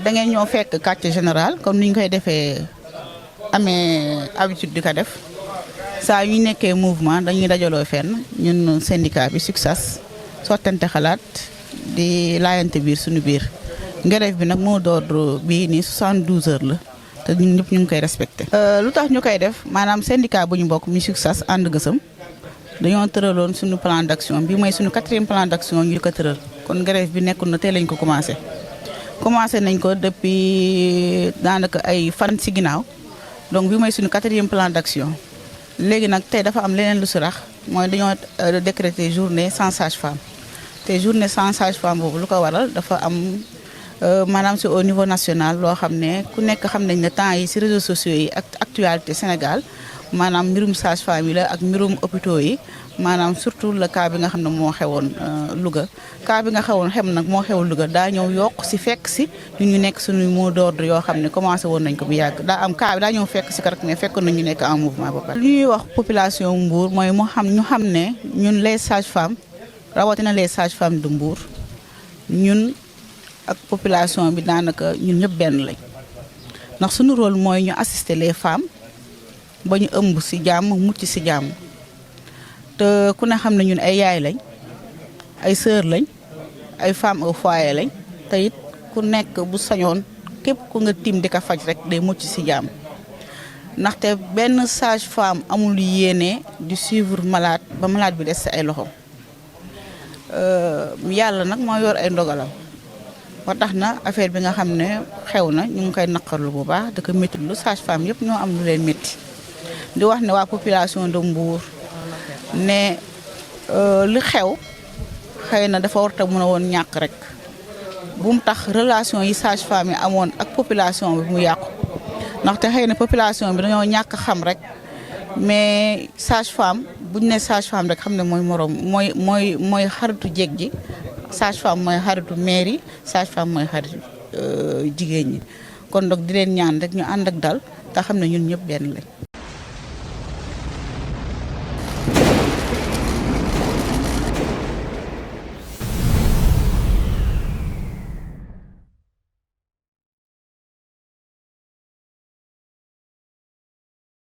da ngay ñoo fekk quartier général comme ni ñu koy defee amee habitude di ko def saa yu nekkee mouvement dañuy dajaloo fenn ñun syndicat bi SUCSAS sottante xalaat di laayante biir suñu biir grève bi nag moo d'ordre bii nii 72 heures la te ñun ñëpp ñu ngi koy respecté. lu tax ñu koy def maanaam syndicat bu ñu bokk mi SUCSAS ànd gësëm dañoo tëraloon suñu plan d'action bi mooy suñu 4e plan d'action ñu ko tëral kon grève bi nekkul na tey lañ ko commencé nañ ko depuis daanaka ay fan ci ginnaaw donc bi mooy suñu 4e plan d'action léegi nag tey dafa am leneen lu si rax mooy dañoo décréter journée sans sage-femme te journée sans sage-femme boobu lu ko waral dafa am maanaam c'est au niveau national loo xam ne ku nekk xam nañ ne temps yi ci réseaux sociaux yi ak actualité Sénégal maanaam mbirum sage-femme yi la ak mbirum hôpitaux yi maanaam surtout le cas bi nga xam ne moo xewoon Louga cas bi nga xem nag moo xewoon Louga daa ñëw yokk ci fekk ci ñu nekk suñu mot d'ordre yoo xam ne commencé woon nañ ko bu yàgg daa am cas bi daa ñëw fekk ci rek mais fekkoon nañ ñu nekk en mouvement ba pare. li ñuy wax population Mbour mooy ñu xam ne ñun les sages-femmes rawatina les sages-femmes de Mbour ñun ak population bi daanaka ñun ñëpp benn lañ ndax suñu rôle mooy ñu assister les femmes ba ñu ëmb ci jàmm mucc ci jàmm te ku ne xam ne ñun ay yaay lañ ay sœur lañ ay femmes au foyer lañ te it ku nekk bu sañoon képp ku nga tiim di ko faj rek day mucc ci jàmm ndaxte benn sage-femme amul yéene di suivre malade ba malade bi des ci ay loxo yàlla nag moo yor ay ndogalam ba tax na affaire bi nga xam ne xew na ñu ngi koy naqarlu bu baax da ko métti lu sage-femme yëpp ñoo am lu leen métti di wax ne waa population de Mbour ne li xew xëy na dafa warta mën a woon ñàkk rek bu mu tax relation yi sage-femme yi amoon ak population bi mu yàqu ndaxte xëy na population bi dañoo ñàkk xam rek mais sage-femme buñ ne sage-femme rek xam ne mooy moroom mooy xaritu jéeg ji sage-femme mooy xaritu mairie sage-femme mooy xaritu jigéen ñi kon donc di leen ñaan rek ñu ànd ak dal te xam ne ñun ñëpp benn lañ